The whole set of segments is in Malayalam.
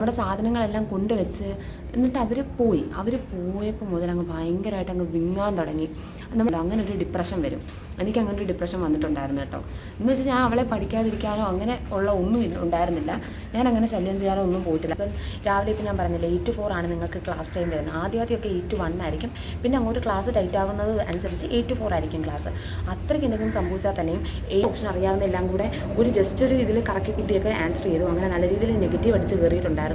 നമ്മുടെ സാധനങ്ങളെല്ലാം കൊണ്ടുവച്ച് എന്നിട്ട് അവർ പോയപ്പോൾ മുതൽ അങ്ങ് ഭയങ്കരമായിട്ട് അങ്ങ് വിങ്ങാൻ തുടങ്ങി. നമ്മൾ അങ്ങനെ ഒരു ഡിപ്രഷൻ വരും. എനിക്ക് അങ്ങനെ ഒരു ഡിപ്രഷൻ വന്നിട്ടുണ്ടായിരുന്നു കേട്ടോ. എന്ന് വെച്ചാൽ ഞാൻ അവളെ പഠിക്കാതിരിക്കാനോ അങ്ങനെ ഉള്ള ഒന്നും ഉണ്ടായിരുന്നില്ല. ഞാൻ അങ്ങനെ ശല്യം ചെയ്യാനോ ഒന്നും പോയിട്ടില്ല. അപ്പം രാവിലെ ഇപ്പം ഞാൻ പറഞ്ഞില്ല 8 to 4 ആണ് നിങ്ങൾക്ക് ക്ലാസ് ടൈം വരുന്നത്. ആദ്യമൊക്കെ 8 to 1 ആയിരിക്കും. പിന്നെ അങ്ങോട്ട് ക്ലാസ് ടൈറ്റ് ആവുന്നത് അനുസരിച്ച് 8 to 4 ആയിരിക്കും ക്ലാസ്. അത്രയ്ക്ക് എന്തെങ്കിലും സംഭവിച്ചാൽ തന്നെയും ഓപ്ഷൻ അറിയാവുന്ന എല്ലാം കൂടെ ജസ്റ്റ് ഒരു ഇതിൽ കറക്കി കുട്ടിയൊക്കെ ആൻസർ ചെയ്തു. അങ്ങനെ നല്ല രീതിയിൽ നെഗറ്റീവ് അടിച്ച് കയറിയിട്ടുണ്ടായിരുന്നു.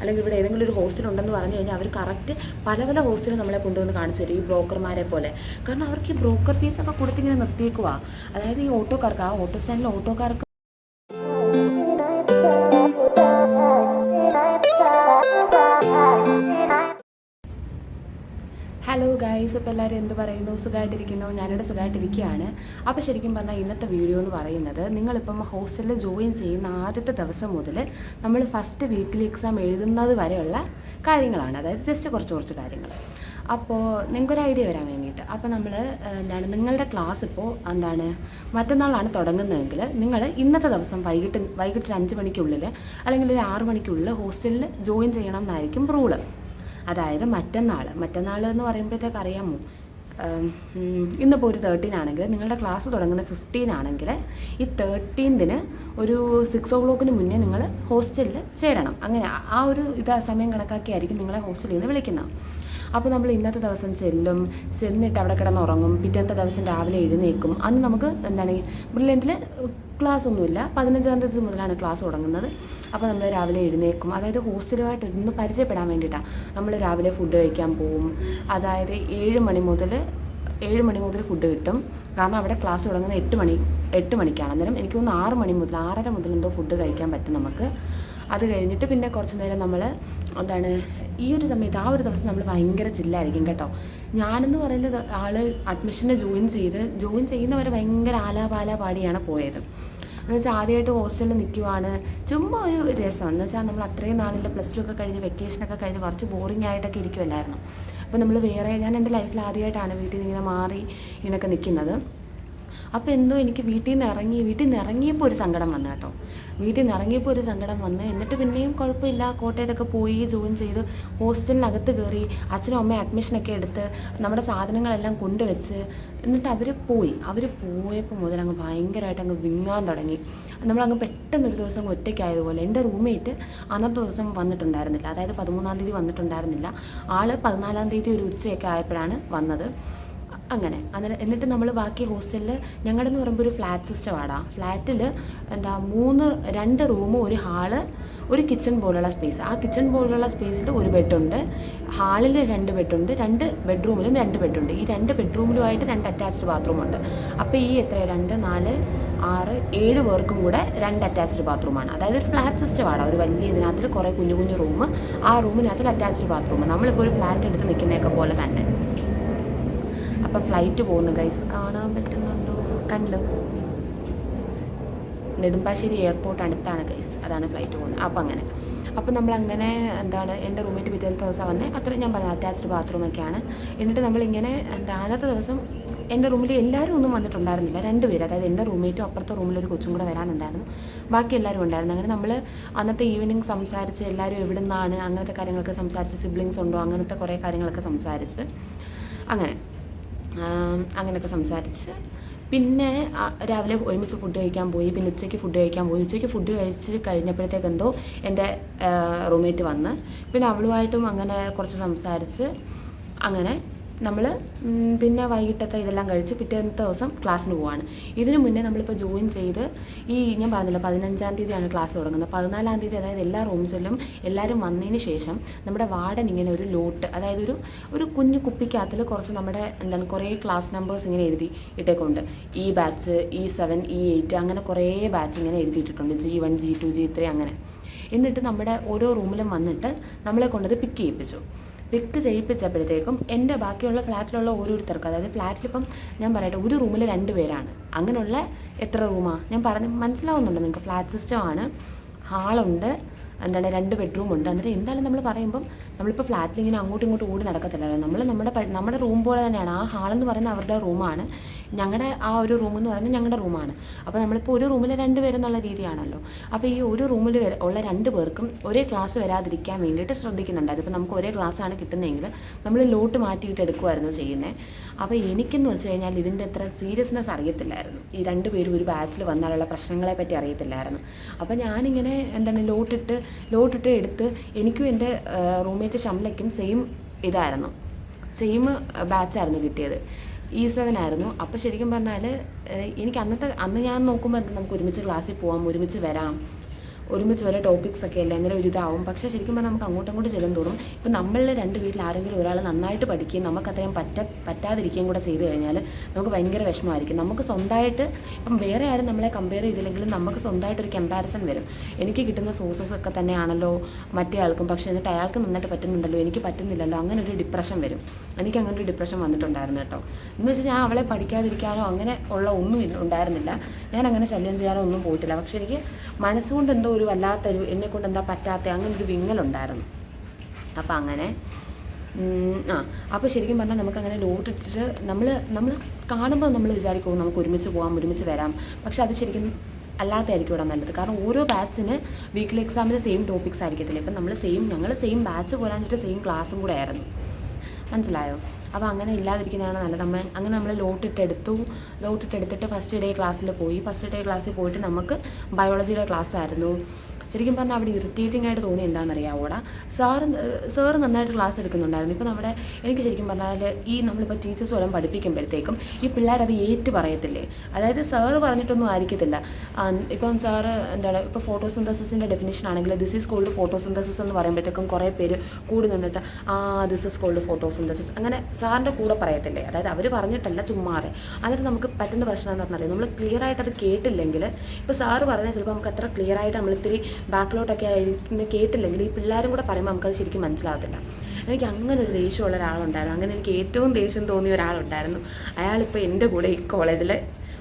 അല്ലെങ്കിൽ ഇവിടെ ഏതെങ്കിലും ഒരു ഹോസ്റ്റൽ ഉണ്ടെന്ന് പറഞ്ഞു കഴിഞ്ഞാൽ അവർ കറക്റ്റ് പല ഹോസ്റ്റലും നമ്മളെ കൊണ്ടുവന്ന് കാണിച്ചു തരും, ഈ ബ്രോക്കർമാരെ പോലെ. കാരണം അവർക്ക് ഈ ബ്രോക്കർ ഫീസൊക്കെ കൊടുത്തിങ്ങനെ നിർത്തിയേക്കുക. അതായത് ഈ ഓട്ടോക്കാർക്ക്, ആ ഓട്ടോ സ്റ്റാൻഡിലെ ഓട്ടോക്കാർക്ക് ഹലോ ഗൈസ്, ഇപ്പോൾ എല്ലാവരും എന്ത് പറയുന്നു? സുഖമായിട്ടിരിക്കുന്നു? ഞാനിവിടെ സുഖമായിട്ടിരിക്കുകയാണ്. അപ്പോൾ ശരിക്കും പറഞ്ഞാൽ ഇന്നത്തെ വീഡിയോ എന്ന് പറയുന്നത്, നിങ്ങളിപ്പം ഹോസ്റ്റലിൽ ജോയിൻ ചെയ്യുന്ന ആദ്യത്തെ ദിവസം മുതൽ നമ്മൾ ഫസ്റ്റ് വീക്കിലി എക്സാം എഴുതുന്നത് വരെയുള്ള കാര്യങ്ങളാണ്. അതായത് ജസ്റ്റ് കുറച്ച് കാര്യങ്ങൾ. അപ്പോൾ നിങ്ങൾക്കൊരു ഐഡിയ വരാൻ വേണ്ടിയിട്ട്, അപ്പോൾ നമ്മൾ നിങ്ങളുടെ ക്ലാസ് ഇപ്പോൾ മറ്റന്നാളാണ് തുടങ്ങുന്നതെങ്കിൽ നിങ്ങൾ ഇന്നത്തെ ദിവസം വൈകിട്ട് ഒരു 5 മണിക്കുള്ളിൽ അല്ലെങ്കിൽ ഒരു 6 മണിക്കുള്ളിൽ ഹോസ്റ്റലിൽ ജോയിൻ ചെയ്യണം എന്നായിരിക്കും റൂള്. അതായത് മറ്റന്നാൾ എന്ന് പറയുമ്പോഴത്തേക്ക് അറിയാമോ, ഇന്നിപ്പോൾ ഒരു 13 ആണെങ്കിൽ നിങ്ങളുടെ ക്ലാസ് തുടങ്ങുന്ന 15 ആണെങ്കിൽ ഈ 13 ഒരു 6 o'clock മുന്നേ നിങ്ങൾ ഹോസ്റ്റലിൽ ചേരണം. അങ്ങനെ ആ ഒരു സമയം കണക്കാക്കിയായിരിക്കും നിങ്ങളെ ഹോസ്റ്റലിൽ നിന്ന് വിളിക്കുന്നത്. അപ്പോൾ നമ്മൾ ഇന്നത്തെ ദിവസം ചെന്നിട്ട് അവിടെ കിടന്നുറങ്ങും. പിറ്റേത്തെ ദിവസം രാവിലെ എഴുന്നേൽക്കും. അന്ന് നമുക്ക് ബ്രില്യൻറ്റിൽ ക്ലാസ് ഒന്നുമില്ല. 15-ാം തീയതി മുതലാണ് ക്ലാസ് തുടങ്ങുന്നത്. അപ്പോൾ നമ്മൾ രാവിലെ എഴുന്നേൽക്കും. അതായത് ഹോസ്റ്റലുമായിട്ട് ഒന്ന് പരിചയപ്പെടാൻ വേണ്ടിയിട്ടാണ് നമ്മൾ രാവിലെ ഫുഡ് കഴിക്കാൻ പോവും. അതായത് 7 മണി മുതൽ ഫുഡ് കിട്ടും. കാരണം അവിടെ ക്ലാസ് തുടങ്ങുന്നത് 8 മണിക്കാണ്. അന്നേരം എനിക്ക് തോന്നുന്നു 6 മണി മുതൽ 6:30 മുതൽ എന്തോ ഫുഡ് കഴിക്കാൻ പറ്റും നമുക്ക്. അത് കഴിഞ്ഞിട്ട് പിന്നെ കുറച്ച് നേരം നമ്മൾ ഈ ഒരു സമയത്ത് ആ ഒരു ദിവസം നമ്മൾ ഭയങ്കര ചില്ലായിരിക്കും കേട്ടോ. ഞാനെന്ന് പറയുന്നത് അഡ്മിഷന് ജോയിൻ ചെയ്യുന്നവരെ ഭയങ്കര ആലാപാല പാടിയാണ് പോയത്. എന്ന് വെച്ചാൽ ആദ്യമായിട്ട് ഹോസ്റ്റലിൽ നിൽക്കുവാണ്, ചുമ്മാ ഒരു രസം. എന്ന് വെച്ചാൽ നമ്മൾ അത്രയും നാളിൽ +2 ഒക്കെ കഴിഞ്ഞ് വെക്കേഷനൊക്കെ കഴിഞ്ഞ് കുറച്ച് ബോറിംഗ് ആയിട്ടൊക്കെ ഇരിക്കുമല്ലായിരുന്നു. അപ്പോൾ നമ്മൾ ഞാൻ എൻ്റെ ലൈഫിൽ ആദ്യമായിട്ടാണ് വീട്ടിൽ നിന്ന് ഇങ്ങനെ മാറി ഇങ്ങനെയൊക്കെ നിൽക്കുന്നത്. അപ്പോൾ എന്തോ എനിക്ക് വീട്ടിൽ നിന്ന് ഇറങ്ങിയപ്പോൾ ഒരു സങ്കടം വന്നു കേട്ടോ. എന്നിട്ട് പിന്നെയും കുഴപ്പമില്ല, കോട്ടയത്തൊക്കെ പോയി ജോയിൻ ചെയ്ത് ഹോസ്റ്റലിനകത്ത് കയറി അച്ഛനും അമ്മയും അഡ്മിഷനൊക്കെ എടുത്ത് നമ്മുടെ സാധനങ്ങളെല്ലാം കൊണ്ടുവച്ച് എന്നിട്ട് അവർ പോയപ്പോൾ മുതൽ അങ്ങ് ഭയങ്കരമായിട്ട് അങ്ങ് വിങ്ങാൻ തുടങ്ങി. നമ്മളങ്ങ് പെട്ടെന്നൊരു ദിവസം ഒറ്റയ്ക്കായതുപോലെ. എൻ്റെ റൂംമേറ്റ് അന്നത്തെ ദിവസം വന്നിട്ടുണ്ടായിരുന്നില്ല. അതായത് 13-ാം തീയതി വന്നിട്ടുണ്ടായിരുന്നില്ല. ആൾ 14-ാം തീയതി ഒരു ഉച്ചയൊക്കെ ആയപ്പോഴാണ് വന്നത്. എന്നിട്ട് നമ്മൾ ബാക്കി ഹോസ്റ്റലിൽ ഞങ്ങളുടെ എന്ന് പറയുമ്പോൾ ഒരു ഫ്ലാറ്റ് സിസ്റ്റമാണ്. ഫ്ലാറ്റിൽ 2 റൂമും ഒരു ഹാള്, ഒരു കിച്ചൺ പോലുള്ള സ്പേസ്. ആ കിച്ചൺ പോലുള്ള സ്പേസിൽ ഒരു ബെഡുണ്ട്, ഹാളിൽ 2 ബെഡുണ്ട്, 2 ബെഡ്റൂമിലും 2 ബെഡുണ്ട്. ഈ 2 ബെഡ്റൂമിലുമായിട്ട് 2 അറ്റാച്ച്ഡ് ബാത്റൂമുണ്ട്. അപ്പോൾ ഈ 2, 4, 6, 7 പേർക്കും കൂടെ 2 അറ്റാച്ച്ഡ് ബാത്റൂമാണ്. അതായത് ഒരു ഫ്ലാറ്റ് സിസ്റ്റമാണ്. ഒരു വലിയ ഇതിനകത്ത് കുറേ കുഞ്ഞു റൂം, ആ റൂമിനകത്തൊരു അറ്റാച്ച്ഡ് ബാത്റൂം. നമ്മളിപ്പോൾ ഒരു ഫ്ലാറ്റ് എടുത്ത് നിൽക്കുന്നതൊക്കെ പോലെ തന്നെ. അപ്പോൾ ഫ്ലൈറ്റ് പോകുന്നു ഗൈസ്, കാണാൻ പറ്റുന്നുണ്ടോ? കണ്ടു. നെടുമ്പാശ്ശേരി എയർപോർട്ട് അടുത്താണ് ഗൈസ്, അതാണ് ഫ്ലൈറ്റ് പോകുന്നത്. അപ്പോൾ നമ്മളങ്ങനെ എൻ്റെ റൂമേറ്റ് പിറ്റേത്തെ ദിവസം വന്നേ. അത്രയും ഞാൻ പറഞ്ഞു അറ്റാച്ച്ഡ് ബാത്റൂമൊക്കെയാണ്. എന്നിട്ട് നമ്മളിങ്ങനെ അന്നത്തെ ദിവസം എൻ്റെ റൂമിൽ എല്ലാവരും ഒന്നും വന്നിട്ടുണ്ടായിരുന്നില്ല. 2 പേര്, അതായത് എൻ്റെ റൂമേറ്റും അപ്പുറത്തെ റൂമിലൊരു കൊച്ചും കൂടെ വരാനുണ്ടായിരുന്നു. ബാക്കി എല്ലാവരും ഉണ്ടായിരുന്നു. അങ്ങനെ നമ്മൾ അന്നത്തെ ഈവനിങ് സംസാരിച്ച് എല്ലാവരും എവിടെ നിന്നാണ് അങ്ങനത്തെ കാര്യങ്ങളൊക്കെ സംസാരിച്ച്, സിബ്ലിങ്സ് ഉണ്ടോ അങ്ങനത്തെ കുറേ കാര്യങ്ങളൊക്കെ സംസാരിച്ച് അങ്ങനെയൊക്കെ സംസാരിച്ച് പിന്നെ രാവിലെ ഒരുമിച്ച് ഫുഡ് കഴിക്കാൻ പോയി. പിന്നെ ഉച്ചയ്ക്ക് ഫുഡ് കഴിച്ച് കഴിഞ്ഞപ്പോഴത്തേക്ക് എന്തോ എൻ്റെ റൂംമേറ്റ് വന്ന് പിന്നെ അവളുമായിട്ടും അങ്ങനെ കുറച്ച് സംസാരിച്ച് നമ്മൾ പിന്നെ വൈകിട്ടത്തെ ഇതെല്ലാം കഴിച്ച് പിറ്റേത്തെ ദിവസം ക്ലാസ്സിന് പോവാണ്. ഇതിനു മുന്നേ നമ്മളിപ്പോൾ ജോയിൻ ചെയ്ത് ഞാൻ പറഞ്ഞില്ല 15-ാം തീയതിയാണ് ക്ലാസ് തുടങ്ങുന്നത്. 14-ാം തീയതി അതായത് എല്ലാ റൂംസിലും എല്ലാവരും വന്നതിന് ശേഷം നമ്മുടെ വാർഡൻ ഇങ്ങനെ ഒരു ലോട്ട്, അതായത് ഒരു കുഞ്ഞു കുപ്പിക്കകത്തിൽ കുറച്ച് നമ്മുടെ കുറേ ക്ലാസ് നമ്പേഴ്സ് ഇങ്ങനെ എഴുതി ഇട്ടേക്കുണ്ട്. ഈ ബാച്ച്, E7, E8 അങ്ങനെ കുറേ ബാച്ച് ഇങ്ങനെ എഴുതിയിട്ടിട്ടുണ്ട്. G1, G2, G3 അങ്ങനെ. എന്നിട്ട് നമ്മുടെ ഓരോ റൂമിലും വന്നിട്ട് നമ്മളെ കൊണ്ടത് പിക്ക് ചെയ്യിപ്പിച്ചപ്പോഴത്തേക്കും എൻ്റെ ബാക്കിയുള്ള ഫ്ലാറ്റിലുള്ള ഓരോരുത്തർക്കും, അതായത് ഫ്ലാറ്റിലിപ്പം ഞാൻ പറയട്ടെ ഒരു റൂമിൽ 2 പേരാണ്. അങ്ങനെയുള്ള എത്ര റൂമാണ് ഞാൻ പറഞ്ഞ് മനസ്സിലാവുന്നുണ്ട് നിങ്ങൾക്ക്? ഫ്ലാറ്റ് സിസ്റ്റമാണ്, ഹാളുണ്ട്, എന്താണ് 2 ബെഡ്റൂമുണ്ട്. എന്നിട്ട് എന്തായാലും നമ്മൾ പറയുമ്പം നമ്മളിപ്പോൾ ഫ്ലാറ്റിൽ ഇങ്ങനെ അങ്ങോട്ടും ഇങ്ങോട്ടും ഓടി നടക്കത്തില്ലല്ലോ. നമ്മൾ നമ്മുടെ റൂം പോലെ തന്നെയാണ്. ആ ഹാളെന്ന് പറയുന്നത് അവരുടെ റൂമാണ്, ഞങ്ങളുടെ ആ ഒരു റൂമെന്ന് പറയുന്നത് ഞങ്ങളുടെ റൂമാണ്. അപ്പോൾ നമ്മളിപ്പോൾ ഒരു റൂമിൽ 2 പേരെന്നുള്ള രീതിയാണല്ലോ. അപ്പോൾ ഈ ഒരു റൂമിൽ ഉള്ള 2 പേർക്കും ഒരേ ക്ലാസ് വരാതിരിക്കാൻ വേണ്ടിയിട്ട് ശ്രദ്ധിക്കുന്നുണ്ടായിരുന്നു. ഇപ്പോൾ നമുക്ക് ഒരേ ക്ലാസ്സാണ് കിട്ടുന്നതെങ്കിൽ നമ്മൾ ലോട്ട് മാറ്റിയിട്ട് എടുക്കുമായിരുന്നു ചെയ്യുന്നത്. അപ്പോൾ എനിക്കെന്ന് വെച്ച് കഴിഞ്ഞാൽ ഇതിൻ്റെ അത്ര സീരിയസ്നെസ് അറിയത്തില്ലായിരുന്നു. ഈ 2 പേരും ഒരു ബാച്ചിൽ വന്നാലുള്ള പ്രശ്നങ്ങളെ പറ്റി അറിയത്തില്ലായിരുന്നു. അപ്പോൾ ഞാനിങ്ങനെ എന്താണ് ലോട്ടിട്ട് എടുത്ത് എനിക്കും എൻ്റെ റൂംമേറ്റ് ഷംലയ്ക്കും സെയിം ഇതായിരുന്നു, സെയിം ബാച്ചായിരുന്നു കിട്ടിയത്. E7 ആയിരുന്നു. അപ്പോൾ ശരിക്കും പറഞ്ഞാൽ എനിക്ക് അന്ന് ഞാൻ നോക്കുമ്പോൾ നമുക്ക് ഒരുമിച്ച് ക്ലാസ്സിൽ പോകാം, ഒരുമിച്ച് വരാം, ഒരുമിച്ച് വരെ ടോപ്പിക്സ് ഒക്കെ അല്ലേ, അങ്ങനെ ഒരു ഇതാവും. പക്ഷേ ശരിക്കും പറഞ്ഞാൽ നമുക്ക് അങ്ങോട്ടും ചെല്ലും തോറും ഇപ്പം നമ്മളിൽ 2 വീട്ടിൽ ആരെങ്കിലും ഒരാൾ നന്നായിട്ട് പഠിക്കുകയും നമുക്കത്രയും പറ്റാതിരിക്കുകയും കൂടെ ചെയ്ത് കഴിഞ്ഞാൽ നമുക്ക് ഭയങ്കര വിഷമമായിരിക്കും. നമുക്ക് സ്വന്തമായിട്ട് ഇപ്പം വേറെ ആരും നമ്മളെ കമ്പയർ ചെയ്തില്ലെങ്കിലും നമുക്ക് സ്വന്തമായിട്ടൊരു കമ്പാരിസൺ വരും. എനിക്ക് കിട്ടുന്ന സോഴ്സസ് ഒക്കെ തന്നെയാണല്ലോ മറ്റേ ആൾക്കും, പക്ഷേ എന്നിട്ട് അയാൾക്ക് നന്നായിട്ട് പറ്റുന്നുണ്ടല്ലോ, എനിക്ക് പറ്റുന്നില്ലല്ലോ, അങ്ങനെ ഒരു ഡിപ്രഷൻ വരും. എനിക്ക് അങ്ങനെ ഒരു ഡിപ്രഷൻ വന്നിട്ടുണ്ടായിരുന്നു കേട്ടോ. എന്ന് വെച്ചാൽ ഞാൻ അവളെ പഠിക്കാതിരിക്കാനോ അങ്ങനെ ഉള്ള ഒന്നും ഉണ്ടായിരുന്നില്ല. ഞാൻ അങ്ങനെ ശല്യം ചെയ്യാനോ ഒന്നും പോയിട്ടില്ല. പക്ഷേ എനിക്ക് മനസ്സുകൊണ്ട് എന്തോ ഒരു വല്ലാത്തൊരു എന്നെക്കൊണ്ട് എന്താ പറ്റാത്ത അങ്ങനെ ഒരു വിങ്ങലുണ്ടായിരുന്നു. അപ്പം അങ്ങനെ അപ്പോൾ ശരിക്കും പറഞ്ഞാൽ നമുക്കങ്ങനെ ലോട്ടിട്ടിട്ട് നമ്മൾ കാണുമ്പോൾ നമ്മൾ വിചാരിക്കും നമുക്ക് ഒരുമിച്ച് പോകാം, ഒരുമിച്ച് വരാം. പക്ഷെ അത് ശരിക്കും അല്ലാത്തതായിരിക്കും ഇവിടെ നല്ലത്. കാരണം ഓരോ ബാച്ചിന് വീക്കിലി എക്സാമിന് സെയിം ടോപ്പിക്സ് ആയിരിക്കത്തില്ല. ഇപ്പം ഞങ്ങൾ സെയിം ബാച്ച് പോരാഞ്ഞിട്ട് സെയിം ക്ലാസ്സും കൂടെ ആയിരുന്നു. മനസ്സിലായോ? അപ്പോൾ അങ്ങനെ ഇല്ലാതിരിക്കുന്നതാണ് നല്ലത്. നമ്മൾ ലോട്ടിട്ടെടുത്തിട്ട് ഫസ്റ്റ് ഡേ ക്ലാസ്സിൽ പോയിട്ട് നമുക്ക് ബയോളജിയുടെ ക്ലാസ് ആയിരുന്നു. ശരിക്കും പറഞ്ഞാൽ അവിടെ ഇറിറ്റേറ്റിംഗ് ആയിട്ട് തോന്നി എന്താണെന്നറിയാവോടാ, സാറ് നന്നായിട്ട് ക്ലാസ് എടുക്കുന്നുണ്ടായിരുന്നു. ഇപ്പോൾ എനിക്ക് ശരിക്കും പറഞ്ഞാൽ നമ്മളിപ്പോൾ ടീച്ചേഴ്സ് വല്ലതും പഠിപ്പിക്കുമ്പോഴത്തേക്കും ഈ പിള്ളേരത് ഏറ്റു പറയത്തില്ലേ, അതായത് സാറ് പറഞ്ഞിട്ടൊന്നും ആയിരിക്കത്തില്ല. ഇപ്പം സാറ് ഇപ്പോൾ ഫോട്ടോസിന്തസിൻ്റെ ഡെഫിനേഷൻ ആണെങ്കിൽ ദിസ് ഈസ് കോൾഡ് ഫോട്ടോസിന്തസിസ് എന്ന് പറയുമ്പോഴത്തേക്കും കുറേ പേര് കൂടി നിന്നിട്ട് ദിസ് ഈസ് കോൾഡ് ഫോട്ടോസിന്തസിസ് അങ്ങനെ സാറിൻ്റെ കൂടെ പറയത്തില്ലേ. അതായത് അവർ പറഞ്ഞിട്ടല്ല, ചുമ്മാതെ. അതിന് നമുക്ക് പറ്റുന്ന പ്രശ്നം എന്ന് പറഞ്ഞാൽ നമ്മൾ ക്ലിയർ ആയിട്ട് അത് കേട്ടില്ലെങ്കിൽ, ഇപ്പോൾ സാറ് പറഞ്ഞാൽ ചിലപ്പോൾ നമുക്ക് അത്ര ക്ലിയർ ആയിട്ട് നമ്മളിത്തിരി ബാക്കിലോട്ടൊക്കെ ആയിരിക്കുന്ന കേട്ടില്ലെങ്കിൽ ഈ പിള്ളേരും കൂടെ പറയുമ്പോൾ നമുക്കത് ശരിക്കും മനസ്സിലാകത്തില്ല. എനിക്ക് അങ്ങനെ ഒരു ദേഷ്യമുള്ള ഒരാളുണ്ടായിരുന്നു. അങ്ങനെ എനിക്ക് ഏറ്റവും ദേഷ്യം തോന്നിയ ഒരാളുണ്ടായിരുന്നു. അയാളിപ്പോൾ എൻ്റെ കൂടെ ഈ കോളേജിൽ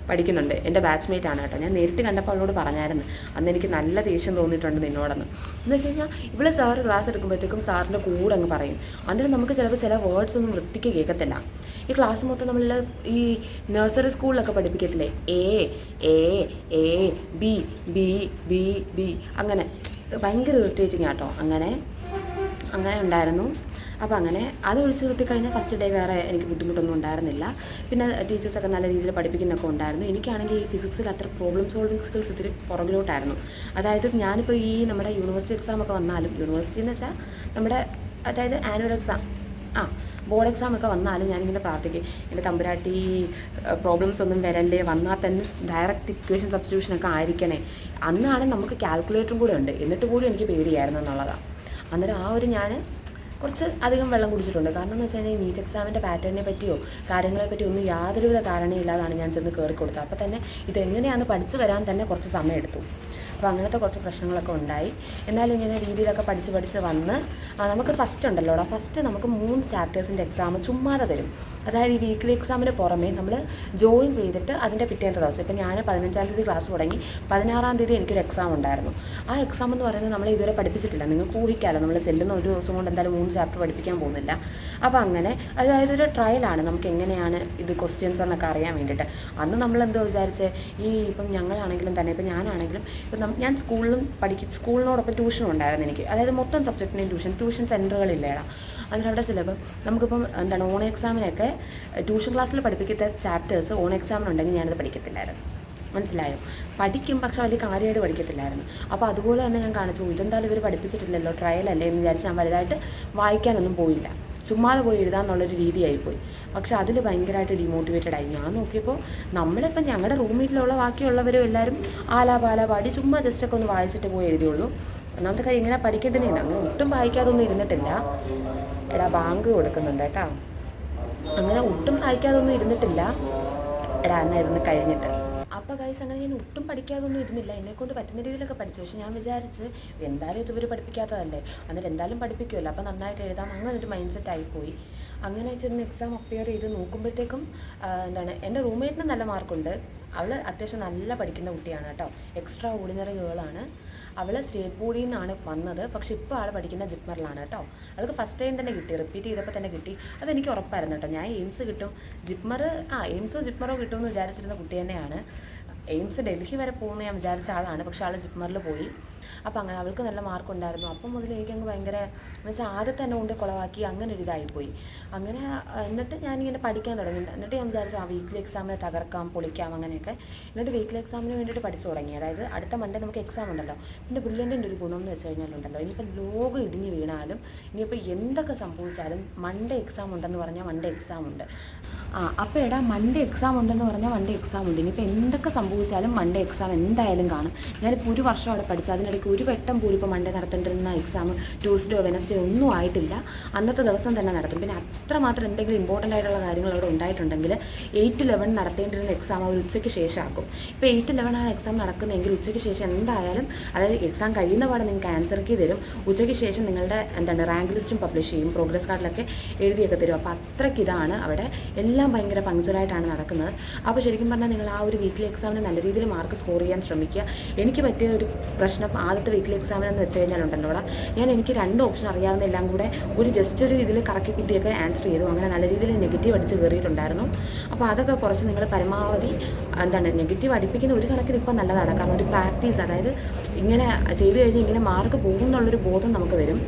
പഠിക്കുന്നുണ്ട്, എൻ്റെ ബാച്ച്മേറ്റ് ആണ് കേട്ടോ. ഞാൻ നേരിട്ട് കണ്ടപ്പോൾ അവളോട് പറഞ്ഞായിരുന്നു അന്ന് എനിക്ക് നല്ല ദേഷ്യം തോന്നിയിട്ടുണ്ട് നിന്നോടെന്ന്. എന്ന് വെച്ച് കഴിഞ്ഞാൽ ഇവിടെ സാറ് ക്ലാസ് എടുക്കുമ്പോഴത്തേക്കും സാറിൻ്റെ കൂടെ അങ്ങ് പറയും. അന്നേരം നമുക്ക് ചിലപ്പോൾ ചില വേർഡ്സ് ഒന്നും വൃത്തിക്ക് കേൾക്കത്തില്ല. ഈ ക്ലാസ് മൊത്തം നമ്മൾ ഈ നഴ്സറി സ്കൂളിലൊക്കെ പഠിപ്പിക്കത്തില്ലേ, A B B B B അങ്ങനെ ഭയങ്കര ഇറിറ്റേറ്റിംഗ് ആട്ടോ. അങ്ങനെ ഉണ്ടായിരുന്നു. അപ്പോൾ അങ്ങനെ അത് വിളിച്ച് കിട്ടിക്കഴിഞ്ഞാൽ ഫസ്റ്റ് ഡേ വേറെ എനിക്ക് ബുദ്ധിമുട്ടൊന്നും ഉണ്ടായിരുന്നില്ല. പിന്നെ ടീച്ചേഴ്സൊക്കെ നല്ല രീതിയിൽ പഠിപ്പിക്കുന്നൊക്കെ ഉണ്ടായിരുന്നു. എനിക്കാണെങ്കിൽ ഈ ഫിസിക്സിൽ അത്ര പ്രോബ്ലം സോൾവിങ് സ്കിൽസ് ഇത്തിരി പുറകിലോട്ടായിരുന്നു. അതായത് ഞാനിപ്പോൾ നമ്മുടെ യൂണിവേഴ്സിറ്റി എക്സാമൊക്കെ വന്നാലും, യൂണിവേഴ്സിറ്റി എന്ന് വെച്ചാൽ നമ്മുടെ അതായത് ആനുവൽ എക്സാം ബോർഡ് എക്സാം ഒക്കെ വന്നാലും ഞാനിങ്ങനെ പ്രാർത്ഥിക്കും, എൻ്റെ തമ്പുരാട്ടി പ്രോബ്ലംസ് ഒന്നും വരല്ലേ, വന്നാൽ തന്നെ ഡയറക്റ്റ് ഇക്വേഷൻ സബ്സ്റ്റിറ്റ്യൂഷനൊക്കെ ആയിരിക്കണേ. അന്നാണ് നമുക്ക് കാൽക്കുലേറ്ററും കൂടെ ഉണ്ട്, എന്നിട്ട് കൂടി എനിക്ക് പേടിയായിരുന്നു എന്നുള്ളതാണ്. അന്നേരം ഞാൻ കുറച്ച് അധികം വെള്ളം കുടിച്ചിട്ടുണ്ട്. കാരണം എന്ന് വെച്ച് കഴിഞ്ഞാൽ ഈ നീറ്റ് എക്സാമിൻ്റെ പാറ്റേണിനെ പറ്റിയോ കാര്യങ്ങളെ പറ്റിയോ ഒന്നും യാതൊരുവിധ ധാരണയില്ലാതാണ് ഞാൻ ചെന്ന് കയറി കൊടുത്തത്. അപ്പോൾ തന്നെ ഇതെങ്ങനെയാണെന്ന് പഠിച്ചു വരാൻ തന്നെ കുറച്ച് സമയം എടുത്തു. അപ്പോൾ അങ്ങനത്തെ കുറച്ച് പ്രശ്നങ്ങളൊക്കെ ഉണ്ടായി. എന്നാലും ഇങ്ങനെ രീതിയിലൊക്കെ പഠിച്ച് വന്ന് നമുക്ക് ഫസ്റ്റ് ഉണ്ടല്ലോടാ, ഫസ്റ്റ് നമുക്ക് 3 ചാപ്റ്റേഴ്സിൻ്റെ എക്സാം ചുമ്മാതെ തരും. അതായത് ഈ വീക്കിലി എക്സാമിന് പുറമേ നമ്മൾ ജോയിൻ ചെയ്തിട്ട് അതിൻ്റെ പിറ്റേത്തെ ദിവസം, ഇപ്പോൾ ഞാൻ 15-ാം തീയതി ക്ലാസ് തുടങ്ങി, 16-ാം തീയതി എനിക്കൊരു എക്സാം ഉണ്ടായിരുന്നു. ആ എക്സാം എന്ന് പറയുന്നത് നമ്മൾ ഇതുവരെ പഠിപ്പിച്ചിട്ടില്ല. നിങ്ങൾക്ക് ഊഹിക്കാമല്ലോ, നമ്മൾ ചെല്ലുന്ന ഒരു ദിവസം കൊണ്ട് എന്തായാലും 3 ചാപ്റ്റർ പഠിപ്പിക്കാൻ പോകുന്നില്ല. അപ്പോൾ അങ്ങനെ അതായത് ഒരു ട്രയലാണ്, നമുക്ക് എങ്ങനെയാണ് ഇത് ക്വസ്റ്റ്യൻസ് എന്നൊക്കെ അറിയാൻ വേണ്ടിയിട്ട്. അന്ന് നമ്മളെന്തോ വിചാരിച്ച് ഇപ്പം ഞങ്ങളാണെങ്കിലും തന്നെ, ഇപ്പം ഞാനാണെങ്കിലും ഇപ്പം ഞാൻ സ്കൂളിനോടൊപ്പം ട്യൂഷനും ഉണ്ടായിരുന്നു എനിക്ക്. അതായത് മൊത്തം സബ്ജക്റ്റിനെയും ട്യൂഷൻ സെൻറ്ററുകളില്ലേടാ. അതിനവിടെ ചിലപ്പോൾ നമുക്കിപ്പം ഓൺ എക്സാമിനൊക്കെ ട്യൂഷൻ ക്ലാസ്സിൽ പഠിപ്പിക്കുന്ന ചാപ്റ്റേഴ്സ് ഓൺ എക്സാമിനുണ്ടെങ്കിൽ ഞാനത് പഠിക്കത്തില്ലായിരുന്നു. മനസ്സിലായോ? പഠിക്കും, പക്ഷെ വലിയ കാര്യമായിട്ട് പഠിക്കത്തില്ലായിരുന്നു. അപ്പോൾ അതുപോലെ തന്നെ ഞാൻ കാണിച്ചു, ഇതെന്തായാലും ഇവർ പഠിപ്പിച്ചിട്ടില്ലല്ലോ, ട്രയലല്ലേ എന്ന് വിചാരിച്ച് ഞാൻ വലുതായിട്ട് വായിക്കാനൊന്നും പോയില്ല. ചുമ്മാതെ പോയി എഴുതാമെന്നുള്ളൊരു രീതിയായിപ്പോയി. പക്ഷെ അതിൽ ഭയങ്കരമായിട്ട് ഡിമോട്ടിവേറ്റഡ് ആയി. ഞാൻ നോക്കിയപ്പോൾ നമ്മളിപ്പം ഞങ്ങളുടെ റൂമിലുള്ള ബാക്കിയുള്ളവരും എല്ലാവരും ആലാപാല പാടി ചുമ്മാ ജസ്റ്റൊക്കെ ഒന്ന് വായിച്ചിട്ട് പോയി എഴുതിയുള്ളൂ. ഒന്നാമത്തെ കാര്യം ഇങ്ങനെ പഠിക്കേണ്ടതില്ല, അങ്ങനെ ഒട്ടും വായിക്കാതൊന്നും ഇരുന്നിട്ടില്ല. ബാങ്ക് കൊടുക്കുന്നുണ്ട് കേട്ടോ. അങ്ങനെ ഒട്ടും വായിക്കാതൊന്നും ഇരുന്നിട്ടില്ല. എന്നാൽ ഇരുന്ന് കഴിഞ്ഞിട്ട് അപ്പോൾ ഗൈസ് അങ്ങനെ ഞാൻ ഒട്ടും പഠിക്കാതൊന്നും ഇരുന്നില്ല. എന്നെക്കൊണ്ട് പറ്റുന്ന രീതിയിലൊക്കെ പഠിച്ചു. പക്ഷേ ഞാൻ വിചാരിച്ച് എന്തായാലും ഇതുവർ പഠിപ്പിക്കാത്തതല്ലേ, എന്നിട്ട് എന്തായാലും പഠിപ്പിക്കുമല്ലോ, അപ്പോൾ നന്നായിട്ട് എഴുതാം, അങ്ങനെ ഒരു മൈൻഡ് സെറ്റ് ആയിപ്പോയി. അങ്ങനെ ചെന്ന് എക്സാം അപ്പിയർ ചെയ്ത് നോക്കുമ്പോഴത്തേക്കും എൻ്റെ റൂംമേറ്റിന് നല്ല മാർക്കുണ്ട്. അവൾ അത്യാവശ്യം നല്ല പഠിക്കുന്ന കുട്ടിയാണ് കേട്ടോ, എക്സ്ട്രാ ഓർഡിനറി ഗേളാണ്. അവൾ സ്റ്റേറ്റ് ബോർഡിൽ നിന്നാണ് വന്നത്. പക്ഷെ ഇപ്പോൾ ആൾ പഠിക്കുന്ന ജിപ്മറിലാണ് കേട്ടോ. അവൾക്ക് ഫസ്റ്റ് ടൈം തന്നെ കിട്ടി, റിപ്പീറ്റ് ചെയ്തപ്പോൾ തന്നെ കിട്ടി. അതെനിക്ക് ഉറപ്പായിരുന്നു കേട്ടോ. ഞാൻ എയിംസ് കിട്ടും, എയിംസോ ജിപ്മറോ കിട്ടുമെന്ന് വിചാരിച്ചിരുന്ന കുട്ടി തന്നെയാണ്. എയിംസ് ഡൽഹി വരെ പോകുമെന്ന് ഞാൻ വിചാരിച്ച ആളാണ്. പക്ഷെ ആൾ ജിപ്മറിൽ പോയി. അപ്പോൾ അങ്ങനെ അവൾക്ക് നല്ല മാർക്കുണ്ടായിരുന്നു. അപ്പം മുതൽ എനിക്കങ്ങ് ഭയങ്കര എന്ന് വെച്ചാൽ ആദ്യത്തെ തന്നെ കൊണ്ട് കുളവാക്കി അങ്ങനെ ഒരു ഇതായിപ്പോയി. അങ്ങനെ എന്നിട്ട് ഞാനിങ്ങനെ പഠിക്കാൻ തുടങ്ങി. എന്നിട്ട് ഞാൻ വിചാരിച്ചു വീക്ക്ലി എക്സാമിനെ തകർക്കാം, പൊളിക്കാം അങ്ങനെയൊക്കെ. എന്നിട്ട് വീക്ക്ലി എക്സാമിന് വേണ്ടിയിട്ട് പഠിച്ചു തുടങ്ങി. അതായത് അടുത്ത മൺഡേ നമുക്ക് എക്സാം ഉണ്ടല്ലോ. പിന്നെ ബ്രില്യൻറ്റിൻ്റെ ഒരു ഗുണം എന്ന് വെച്ച് കഴിഞ്ഞാലുണ്ടല്ലോ, ഇനിയിപ്പോൾ ലോകം ഇടിഞ്ഞ് വീണാലും ഇനിയിപ്പോൾ എന്തൊക്കെ സംഭവിച്ചാലും മൺഡേ എക്സാം ഉണ്ടെന്ന് പറഞ്ഞാൽ മൺഡേ എക്സാം ഉണ്ട്. അപ്പോൾ എടാ മൺഡേ എക്സാം ഉണ്ടെന്ന് പറഞ്ഞാൽ മൺഡേ എക്സാം ഉണ്ട്. ഇനിയിപ്പോൾ എന്തൊക്കെ സംഭവിച്ചാലും മൺഡേ എക്സാം എന്തായാലും കാണും. ഞാനിപ്പോൾ ഒരു വർഷം അവിടെ പഠിച്ചു. അതിനിടയ്ക്ക് ഒരു വട്ടം പോലും ഇപ്പോൾ മൺഡേ നടത്തേണ്ടിരുന്ന എക്സാം ട്യൂസ്ഡേ വെനസ്ഡേ ഒന്നും ആയിട്ടില്ല. അന്നത്തെ ദിവസം തന്നെ നടത്തും. പിന്നെ അത്രമാത്രം എന്തെങ്കിലും ഇമ്പോർട്ടൻ്റ് ആയിട്ടുള്ള കാര്യങ്ങൾ അവിടെ ഉണ്ടായിട്ടുണ്ടെങ്കിൽ 8-11 നടത്തേണ്ടിരുന്ന എക്സാം അവർ ഉച്ചയ്ക്ക് ശേഷം ആക്കും. ഇപ്പോൾ 8-11 എക്സാം നടക്കുന്നതെങ്കിൽ ഉച്ചയ്ക്ക് ശേഷം എന്തായാലും, അതായത് എക്സാം കഴിയുന്ന പാടെ നിങ്ങൾക്ക് ആൻസർ കീ തരും. ഉച്ചയ്ക്ക് ശേഷം നിങ്ങളുടെ റാങ്ക് ലിസ്റ്റും പബ്ലിഷ് ചെയ്യും, പ്രോഗ്രസ് കാർഡിലൊക്കെ എഴുതിയൊക്കെ തരും. അപ്പോൾ അത്രയ്ക്ക് ഇതാണ് അവിടെ. എല്ലാം ഭയങ്കര പങ്ക്ച്വലായിട്ടാണ് നടക്കുന്നത്. അപ്പോൾ ശരിക്കും പറഞ്ഞാൽ നിങ്ങൾ ആ ഒരു വീക്ക്ലി എക്സാമിന് നല്ല രീതിയിൽ മാർക്ക് സ്കോർ ചെയ്യാൻ ശ്രമിക്കുക. എനിക്ക് പറ്റിയ ഒരു പ്രശ്നം ആദ്യത്തെ വീക്ക്ലി എക്സാമിനെന്ന് വെച്ച് കഴിഞ്ഞാലുണ്ടല്ലോ, എനിക്ക് 2 ഓപ്ഷൻ അറിയാവുന്ന എല്ലാം കൂടെ ജസ്റ്റ് ഒരു ഇതിൽ കറക്കി കുത്തിയൊക്കെ ആൻസർ ചെയ്തു. അങ്ങനെ നല്ല രീതിയിൽ നെഗറ്റീവ് അടിച്ച് കയറിയിട്ടുണ്ടായിരുന്നു. അപ്പോൾ അതൊക്കെ കുറച്ച് നിങ്ങൾ പരമാവധി നെഗറ്റീവ് അടിപ്പിക്കുന്ന ഒരു കണക്കിന് ഇപ്പോൾ നല്ലതാണ്. കാരണം ഒരു പ്രാക്ടീസ്, അതായത് ഇങ്ങനെ ചെയ്ത് കഴിഞ്ഞ് ഇങ്ങനെ മാർക്ക് പോകുമെന്നുള്ളൊരു ബോധം നമുക്ക് വരും.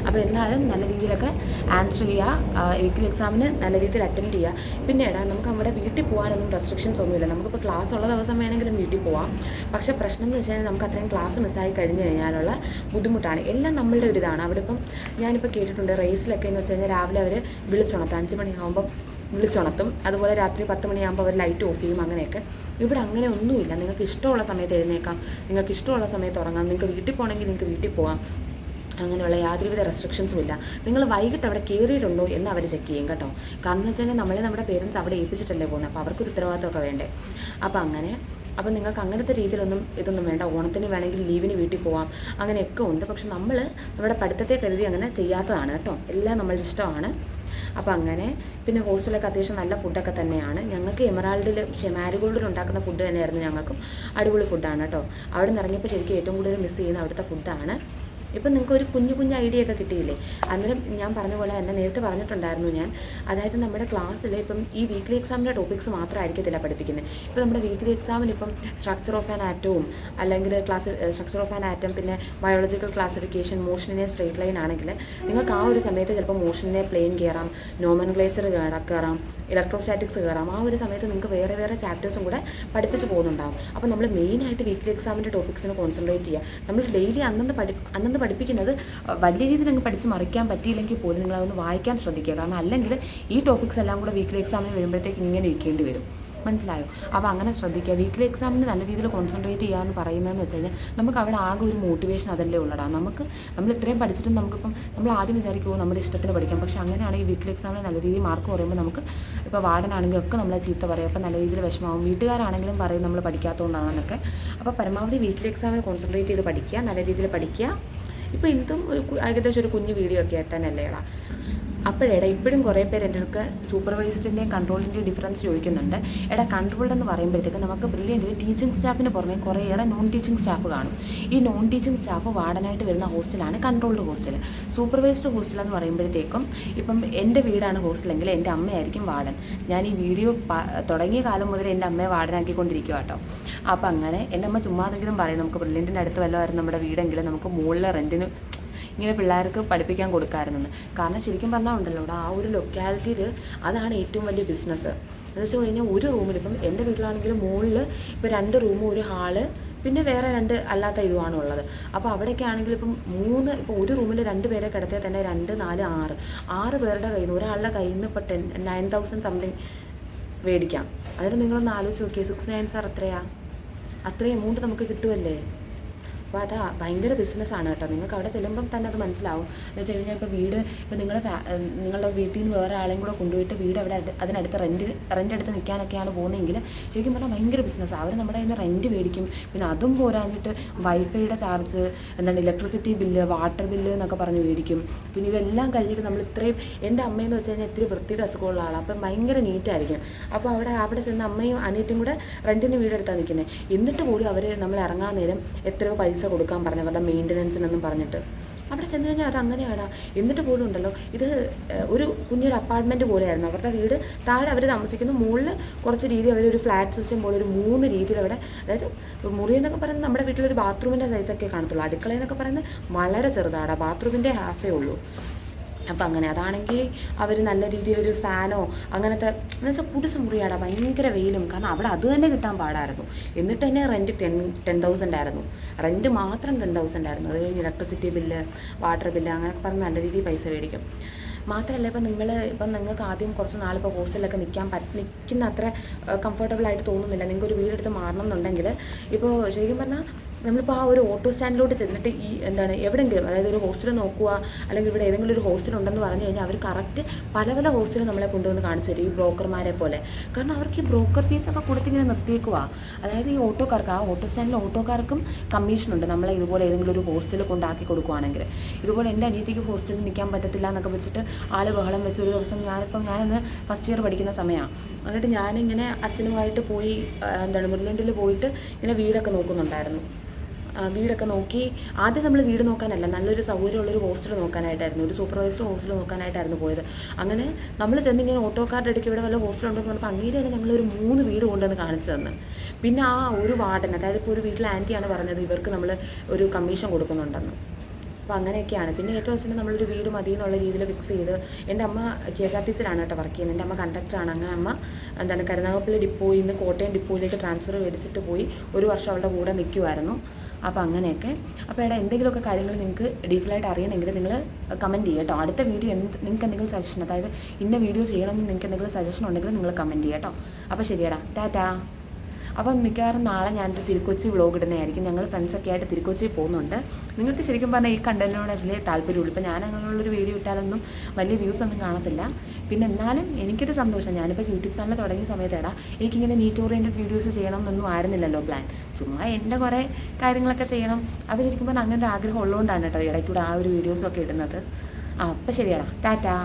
അപ്പോൾ എന്നാലും നല്ല രീതിയിലൊക്കെ ആൻസർ ചെയ്യുക, വീക്ക്ലി എക്സാമിന് നല്ല രീതിയിൽ അറ്റൻഡ് ചെയ്യുക. പിന്നെ നമുക്ക് നമ്മുടെ വീട്ടിൽ പോകാനൊന്നും റെസ്ട്രിക്ഷൻസ് ഒന്നുമില്ല. നമുക്കിപ്പോൾ ക്ലാസ് ഉള്ള ദിവസം വേണമെങ്കിലും വീട്ടിൽ പോകാം. പക്ഷേ പ്രശ്നം എന്ന് വെച്ച് കഴിഞ്ഞാൽ നമുക്ക് അത്രയും ക്ലാസ് മിസ്സായി കഴിഞ്ഞ് കഴിഞ്ഞാലുള്ള ബുദ്ധിമുട്ടാണ്. എല്ലാം നമ്മളുടെ ഒരു ഇതാണ്. അവിടെ ഇപ്പം ഞാനിപ്പോൾ കേട്ടിട്ടുണ്ട് റേസിലൊക്കെ എന്ന് വെച്ച് കഴിഞ്ഞാൽ രാവിലെ അവർ വിളിച്ചുണർത്തും, 5 മണിയാകുമ്പം വിളിച്ചുണർത്തും. അതുപോലെ രാത്രി 10 മണിയാകുമ്പോൾ അവർ ലൈറ്റ് ഓഫ് ചെയ്യും. അങ്ങനെയൊക്കെ ഇവിടെ അങ്ങനെ ഒന്നുമില്ല. നിങ്ങൾക്ക് ഇഷ്ടമുള്ള സമയത്ത് എഴുന്നേക്കാം, നിങ്ങൾക്ക് ഇഷ്ടമുള്ള സമയത്ത് ഉറങ്ങാം, നിങ്ങൾക്ക് വീട്ടിൽ പോകണമെങ്കിൽ നിങ്ങൾക്ക് വീട്ടിൽ പോകാം. അങ്ങനെയുള്ള യാതൊരുവിധ റെസ്ട്രിക്ഷൻസും ഇല്ല. നിങ്ങൾ വൈകിട്ട് അവിടെ കയറിയിട്ടുണ്ടോ എന്ന് അവർ ചെക്ക് ചെയ്യും കേട്ടോ. കാരണം എന്ന് വെച്ച് കഴിഞ്ഞാൽ നമ്മുടെ പേരൻസ് അവിടെ ഏൽപ്പിച്ചിട്ടല്ലേ പോകുന്നത്. അപ്പോൾ അവർക്കൊരു ഉത്തരവാദിത്തമൊക്കെ വേണ്ടേ. അപ്പോൾ നിങ്ങൾക്ക് അങ്ങനത്തെ രീതിയിലൊന്നും ഇതൊന്നും വേണ്ട. ഓണത്തിന് വേണമെങ്കിൽ ലീവിന് വീട്ടിൽ പോകാം, അങ്ങനെയൊക്കെ ഉണ്ട്. പക്ഷെ നമ്മുടെ പഠിത്തത്തെ കരുതി അങ്ങനെ ചെയ്യാത്തതാണ് കേട്ടോ. എല്ലാം നമ്മളുടെ ഇഷ്ടമാണ്. അപ്പോൾ അങ്ങനെ പിന്നെ ഹോസ്റ്റലൊക്കെ അത്യാവശ്യം നല്ല ഫുഡൊക്കെ തന്നെയാണ്. ഞങ്ങൾക്ക് എമറാൾഡിൽ മാരിഗോൾഡിൽ ഉണ്ടാക്കുന്ന ഫുഡ് തന്നെയായിരുന്നു ഞങ്ങൾക്കും. അടിപൊളി ഫുഡാണ് കേട്ടോ. അവിടെ നിന്ന് ഇറങ്ങിയപ്പോൾ ശരിക്കും ഏറ്റവും കൂടുതൽ മിസ് ചെയ്യുന്ന അവിടുത്തെ ഫുഡാണ്. ഇപ്പം നിങ്ങൾക്ക് ഒരു കുഞ്ഞു ഐഡിയ ഒക്കെ കിട്ടിയില്ലേ. അന്നേരം ഞാൻ പറഞ്ഞ പോലെ തന്നെ നേരത്തെ പറഞ്ഞിട്ടുണ്ടായിരുന്നു ഞാൻ. അതായത് നമ്മുടെ ക്ലാസ്സിൽ ഇപ്പം ഈ വീക്ക്ലി എക്സാമിൻ്റെ ടോപ്പിക്സ് മാത്രമായിരിക്കത്തില്ല പഠിപ്പിക്കുന്നത്. ഇപ്പോൾ നമ്മുടെ വീക്ക്ലി എക്സാമിന് ഇപ്പം സ്ട്രക്ചർ ഓഫ് ആൻ ആറ്റവും അല്ലെങ്കിൽ സ്ട്രക്ചർ ഓഫ് ആൻ ആറ്റം, പിന്നെ ബയോളജിക്കൽ ക്ലാസിഫിക്കേഷൻ, മോഷനിനെ സ്ട്രേറ്റ് ലൈൻ ആണെങ്കിൽ നിങ്ങൾക്ക് ആ ഒരു സമയത്ത് ചിലപ്പോൾ മോഷനിനെ പ്ലെയിൻ കയറാം, നോമൻക്ലേച്ചർ കയറാം, ഇലക്ട്രോസ്റ്റാറ്റിക്സ് കയറാം. ആ ഒരു സമയത്ത് നിങ്ങൾക്ക് വേറെ ചാപ്റ്റേഴ്സും കൂടെ പഠിപ്പിച്ച് പോകുന്നുണ്ടാകും. അപ്പോൾ നമ്മൾ മെയിനായിട്ട് വീക്ക്ലി എക്സാമിൻ്റെ ടോപ്പിക്സിന് കോൺസെൻട്രേറ്റ് ചെയ്യുക. നമ്മൾ ഡെയിലി അന്നന്ന് പഠിപ്പിക്കുന്നത് വലിയ രീതിയിൽ അങ്ങ് പഠിച്ച് മറിക്കാൻ പറ്റിയില്ലെങ്കിൽ പോലും നിങ്ങളതൊന്ന് വായിക്കാൻ ശ്രദ്ധിക്കുക. കാരണം അല്ലെങ്കിൽ ഈ ടോപ്പിക്സ് എല്ലാം കൂടെ വീക്ക്ലി എക്സാമിന് വരുമ്പോഴത്തേക്ക് ഇങ്ങനെ ഇരിക്കേണ്ടി വരും. മനസ്സിലായോ? അപ്പോൾ അങ്ങനെ ശ്രദ്ധിക്കുക. വീക്ക്ലി എക്സാമിന് നല്ല രീതിയിൽ കോൺസെൻട്രേറ്റ് ചെയ്യാമെന്ന് പറയുന്നതെന്ന് വെച്ച് കഴിഞ്ഞാൽ നമുക്ക് അവിടെ ആകെ ഒരു മോട്ടിവേഷൻ അതല്ലേ ഉള്ളടാ. നമ്മൾ ഇത്രയും പഠിച്ചിട്ടും നമ്മൾ ആദ്യം വിചാരിക്കുമോ നമ്മുടെ ഇഷ്ടത്തിന് പഠിക്കാം. പക്ഷേ അങ്ങനെയാണെങ്കിൽ വീക്ക്ലി എക്സാമിന് നല്ല രീതിയിൽ മാർക്ക് പറയുമ്പോൾ നമുക്ക് ഇപ്പോൾ വാർഡനാണെങ്കിലും ഒക്കെ നമ്മളെ ചീത്ത പറയും. അപ്പോൾ നല്ല രീതിയിൽ വിഷമാവും. വീട്ടുകാരാണെങ്കിലും പറയും നമ്മൾ പഠിക്കാത്തതുകൊണ്ടാണെന്നൊക്കെ. അപ്പോൾ പരമാവധി വീക്ക്ലി എക്സാമിന് കോൺസെൻട്രേറ്റ് ചെയ്ത് പഠിക്കുക, നല്ല രീതിയിൽ പഠിക്കുക. ഇപ്പോൾ ഇതും ഏകദേശം ഒരു കുഞ്ഞു വീഡിയോ ഒക്കെ എത്താനല്ലേടാ. അപ്പോഴേടാ ഇപ്പോഴും കുറേ പേര് എൻ്റെ അടുത്ത് സൂപ്പർവൈസറിൻ്റെയും കൺട്രോളിൻ്റെയും ഡിഫറൻസ് ചോദിക്കുന്നുണ്ട്. കൺട്രോൾഡ് എന്ന് പറയുമ്പോഴത്തേക്ക് നമുക്ക് ബ്രില്യൻറ്റിൽ ടീച്ചിങ് സ്റ്റാഫിന് പുറമെ കുറേയേറെ നോൺ ടീച്ചിങ് സ്റ്റാഫ് കാണും. ഈ നോൺ ടീച്ചിങ് സ്റ്റാഫ് വാർഡനായിട്ട് വരുന്ന ഹോസ്റ്റലാണ് കൺട്രോൾഡ് ഹോസ്റ്റൽ. സൂപ്പർവൈസ്ഡ് ഹോസ്റ്റൽ എന്ന് പറയുമ്പോഴത്തേക്കും ഇപ്പം എൻ്റെ വീടാണ് ഹോസ്റ്റലെങ്കിൽ എൻ്റെ അമ്മയായിരിക്കും വാർഡൻ. ഞാൻ ഈ വീഡിയോ തുടങ്ങിയ കാലം മുതൽ എൻ്റെ അമ്മയെ വാർഡനാക്കിക്കൊണ്ടിരിക്കുക കേട്ടോ. അപ്പോൾ അങ്ങനെ എൻ്റെ അമ്മ ചുമ്മാതെങ്കിലും പറയും നമുക്ക് ബ്രില്യൻറ്റിൻ്റെ അടുത്ത് വല്ലതായിരുന്നു നമ്മുടെ വീടെങ്കിലും നമുക്ക് മുകളിലെ റെൻറ്റിന് ഇങ്ങനെ പിള്ളേർക്ക് പഠിപ്പിക്കാൻ കൊടുക്കാമായിരുന്നെന്ന്. കാരണം ശരിക്കും പറഞ്ഞാൽ ഉണ്ടല്ലോ അവിടെ ആ ഒരു ലൊക്കാലിറ്റിയിൽ അതാണ് ഏറ്റവും വലിയ ബിസിനസ്. എന്ന് വെച്ച് കഴിഞ്ഞാൽ ഒരു റൂമിൽ ഇപ്പം എൻ്റെ വീട്ടിലാണെങ്കിലും മുകളിൽ ഇപ്പോൾ 2 റൂമും ഒരു ഹാള് പിന്നെ വേറെ 2 അല്ലാത്ത ഇതുമാണ് ഉള്ളത്. അപ്പോൾ അവിടെയൊക്കെ ആണെങ്കിൽ ഇപ്പം ഇപ്പോൾ ഒരു റൂമിൽ 2 പേരെ കിടത്തിയാൽ തന്നെ 2, 4, 6 പേരുടെ കയ്യിൽ നിന്ന് ഒരാളുടെ കയ്യിൽ നിന്ന് ഇപ്പോൾ 9,000 സംതിങ് മേടിക്കാം. അതിന് നിങ്ങളൊന്ന് ആലോചിച്ച് നോക്കിയേ. 6 9 സാർ അത്രയും എമൗണ്ട് നമുക്ക് കിട്ടുമല്ലേ. അപ്പോൾ അത് ഭയങ്കര ബിസിനസ്സാണ് കേട്ടോ. നിങ്ങൾക്ക് അവിടെ ചെല്ലുമ്പം തന്നെ അത് മനസ്സിലാവും. എന്ന് വെച്ച് കഴിഞ്ഞാൽ ഇപ്പോൾ ഇപ്പോൾ നിങ്ങളുടെ വീട്ടിൽ നിന്ന് വേറെ ആളെയും കൂടെ കൊണ്ടുപോയിട്ട് വീട് അവിടെ അതിനടുത്ത് റെൻ്റ് എടുത്ത് നിൽക്കാനൊക്കെയാണ് പോകുന്നതെങ്കിൽ ശരിക്കും പറഞ്ഞാൽ ഭയങ്കര ബിസിനസ്സാണ്. അവർ നമ്മുടെ കയ്യിൽ നിന്ന് റെൻറ്റ് മേടിക്കും. പിന്നെ അതും പോരാഞ്ഞിട്ട് വൈഫൈയുടെ charge, electricity bill, water bill എന്നൊക്കെ പറഞ്ഞ് മേടിക്കും. പിന്നെ ഇതെല്ലാം കഴിഞ്ഞിട്ട് നമ്മൾ ഇത്രയും എൻ്റെ അമ്മയെന്ന് വെച്ച് കഴിഞ്ഞാൽ ഇത്തിരി വൃത്തിയുടെ അസുഖമുള്ള ആളാണ്. അപ്പം ഭയങ്കര നീറ്റായിരിക്കും. അപ്പോൾ അവിടെ ചെന്ന് അമ്മയും അനിയത്തിയും കൂടെ റെൻറ്റിന് വീടെടുത്താണ് നിൽക്കുന്നത്. എന്നിട്ട് പോലും അവർ നമ്മൾ ഇറങ്ങാൻ നേരം എത്രയോ പൈസ പൈസ കൊടുക്കാൻ പറഞ്ഞ പോലെ മെയിൻ്റനൻസിനൊന്നും പറഞ്ഞിട്ട് അവിടെ ചെന്ന് കഴിഞ്ഞാൽ അത് അങ്ങനെയാണ്. എന്നിട്ട് പോലും ഉണ്ടല്ലോ, ഇത് ഒരു കുഞ്ഞൊരു അപ്പാർട്ട്മെൻറ്റ് പോലെയായിരുന്നു അവരുടെ വീട്. താഴെ അവർ താമസിക്കുന്നു, മുകളിൽ കുറച്ച് രീതി അവരൊരു ഫ്ലാറ്റ് സിസ്റ്റം പോലെ ഒരു 3 രീതിയിൽ അവിടെ, അതായത് മുറി എന്നൊക്കെ പറയുന്നത് നമ്മുടെ വീട്ടിലൊരു ബാത്റൂമിൻ്റെ സൈസൊക്കെ കാണത്തുള്ളൂ. അടുക്കളയെന്നൊക്കെ പറയുന്നത് വളരെ ചെറുതാണ്, ബാത്റൂമിൻ്റെ ഹാഫേ ഉള്ളൂ. അപ്പം അങ്ങനെ അതാണെങ്കിൽ അവർ നല്ല രീതിയിലൊരു ഫാനോ അങ്ങനത്തെ എന്ന് വെച്ചാൽ കുടിസ് മുറിയാടാ, ഭയങ്കര വെയിലും. കാരണം അവിടെ അത് തന്നെ കിട്ടാൻ പാടായിരുന്നു. എന്നിട്ട് തന്നെ റെൻറ്റ് 10,000 ആയിരുന്നു. റെൻറ്റ് മാത്രം 10,000 ആയിരുന്നു. അത് കഴിഞ്ഞ് ഇലക്ട്രിസിറ്റി ബില്ല്, വാട്ടർ ബില്ല് അങ്ങനെയൊക്കെ പറഞ്ഞ് നല്ല രീതിയിൽ പൈസ മേടിക്കും. മാത്രമല്ല ഇപ്പം നിങ്ങൾക്ക് ആദ്യം കുറച്ച് നാളിപ്പോൾ ഹോസ്റ്റലിലൊക്കെ നിൽക്കുന്ന അത്ര കംഫർട്ടബിളായിട്ട് തോന്നുന്നില്ല. നിങ്ങൾക്കൊരു വീടെടുത്ത് മാറണം എന്നുണ്ടെങ്കിൽ ഇപ്പോൾ ശരിക്കും പറഞ്ഞാൽ നമ്മളിപ്പോൾ ആ ഒരു ഓട്ടോ സ്റ്റാൻഡിലോട്ട് ചെന്നിട്ട് എവിടെയെങ്കിലും, അതായത് ഒരു ഹോസ്റ്റൽ നോക്കുക, അല്ലെങ്കിൽ ഇവിടെ ഏതെങ്കിലും ഒരു ഹോസ്റ്റൽ ഉണ്ടെന്ന് പറഞ്ഞു കഴിഞ്ഞാൽ അവർ കറക്റ്റ് പല ഹോസ്റ്റലും നമ്മളെ കൊണ്ടുവന്ന് കാണിച്ചു തരും, ഈ ബ്രോക്കർമാരെ പോലെ. കാരണം അവർക്ക് ഈ ബ്രോക്കർ ഫീസൊക്കെ കൊടുത്തിങ്ങനെ നിർത്തിയേക്കുക. അതായത് ഈ ഓട്ടോക്കാർക്ക്, ആ ഓട്ടോ സ്റ്റാൻഡിലെ ഓട്ടോക്കാർക്കും കമ്മീഷനുണ്ട് നമ്മളെ ഇതുപോലെ ഏതെങ്കിലും ഒരു ഹോസ്റ്റലിൽ കൊണ്ടാക്കി കൊടുക്കുകയാണെങ്കിൽ. ഇതുപോലെ എൻ്റെ അനിയത്തിക്ക് ഹോസ്റ്റലിൽ നിൽക്കാൻ പറ്റത്തില്ല എന്നൊക്കെ വെച്ചിട്ട് ആൾ ബഹളം വെച്ച് ഒരു ദിവസം ഞാനിന്ന് ഫസ്റ്റ് ഇയർ പഠിക്കുന്ന സമയമാണ്. എന്നിട്ട് ഞാനിങ്ങനെ അച്ഛനുമായിട്ട് പോയി മുരളിൻ്റെൽ പോയിട്ട് ഇങ്ങനെ വീടൊക്കെ നോക്കുന്നുണ്ടായിരുന്നു. വീടൊക്കെ നോക്കി ആദ്യം നമ്മൾ വീട് നോക്കാനല്ല, നല്ലൊരു സൗകര്യമുള്ളൊരു ഹോസ്റ്റൽ നോക്കാനായിട്ടായിരുന്നു, ഒരു സൂപ്പർവൈസർ ഹോസ്റ്റൽ നോക്കാനായിട്ടായിരുന്നു പോയത്. അങ്ങനെ നമ്മൾ ചെന്നിങ്ങനെ ഓട്ടോക്കാരുടെ ഇടയ്ക്ക് ഇവിടെ വല്ല ഹോസ്റ്റലുണ്ടെന്ന് പറഞ്ഞപ്പോൾ അങ്ങനെയാണ് ഞങ്ങളൊരു 3 വീട് കൊണ്ടുവന്ന് കാണിച്ചു തന്നു. പിന്നെ ആ ഒരു വാർഡൻ, അതായത് ഇപ്പോൾ ഒരു വീട്ടിലെ ആൻറ്റിയാണ് പറഞ്ഞത് ഇവർക്ക് നമ്മൾ ഒരു കമ്മീഷൻ കൊടുക്കുന്നുണ്ടെന്ന്. അപ്പോൾ അങ്ങനെയൊക്കെയാണ്. പിന്നെ ഏറ്റവും അവസാനം നമ്മളൊരു വീട് മതി എന്നുള്ള രീതിയിൽ ഫിക്സ് ചെയ്ത്, എൻ്റെ അമ്മ KSRTCയിലാണ് കേട്ടോ വർക്ക് ചെയ്യുന്നത്. എൻ്റെ അമ്മ കണ്ടക്ടറാണ്. അങ്ങനെ അമ്മ കരുനാഗപ്പള്ളി ഡിപ്പോയിൽ നിന്ന് കോട്ടയം ഡിപ്പോയിലേക്ക് ട്രാൻസ്ഫർ മേടിച്ചിട്ട് പോയി 1 വർഷം അവളുടെ കൂടെ നിൽക്കുമായിരുന്നു. അപ്പോൾ അങ്ങനെയൊക്കെ. അപ്പോൾ എന്തെങ്കിലുമൊക്കെ കാര്യങ്ങൾ നിങ്ങൾക്ക് ഡീറ്റെയിൽ ആയിട്ട് അറിയണമെങ്കിൽ നിങ്ങൾ കമൻറ്റ് ചെയ്യുക കേട്ടോ. അടുത്ത വീഡിയോ നിങ്ങൾക്ക് എന്തെങ്കിലും സജഷൻ, അതായത് ഇന്ന വീഡിയോ ചെയ്യണമെന്ന് നിങ്ങൾക്ക് എന്തെങ്കിലും സജഷൻ ഉണ്ടെങ്കിൽ നിങ്ങൾ കമൻറ്റ് ചെയ്യുക കേട്ടോ. അപ്പോൾ ശരിയാടാ, ടാറ്റാ. അപ്പം മിക്കവാറും നാളെ ഞാനൊരു തിരുക്കൊച്ചി വ്ളോഗ് ഇടുന്നതായിരിക്കും. ഞങ്ങൾ ഫ്രണ്ട്സൊക്കെ ആയിട്ട് തിരുക്കൊച്ചി പോകുന്നുണ്ട്. നിങ്ങൾക്ക് ശരിക്കും പറഞ്ഞാൽ ഈ കണ്ടൻറ്റിനോട് വലിയ താല്പര്യമുള്ളൂ. ഇപ്പോൾ ഞാൻ അങ്ങനെയുള്ളൊരു വീഡിയോ ഇട്ടാലൊന്നും വലിയ വ്യൂസ് ഒന്നും കാണത്തില്ല. പിന്നെ എന്നാലും എനിക്കൊരു സന്തോഷം, ഞാനിപ്പോൾ യൂട്യൂബ് ചാനൽ തുടങ്ങിയ സമയത്തേടാ എനിക്കിങ്ങനെ നീറ്റ് ഓറിയൻറ്റഡ് വീഡിയോസ് ചെയ്യണം എന്നൊന്നും ആയിരുന്നില്ലല്ലോ പ്ലാൻ. ചുമ്മാ എൻ്റെ കുറേ കാര്യങ്ങളൊക്കെ ചെയ്യണം. അപ്പോൾ ശരിക്കും പറഞ്ഞാൽ അങ്ങനെ ഒരു ആഗ്രഹം ഉള്ളതുകൊണ്ടാണ് കേട്ടോ ഇടയ്ക്കൂടെ ആ ഒരു വീഡിയോസൊക്കെ ഇടുന്നത്. അപ്പോൾ ശരിയാടാ, ടാറ്റാ.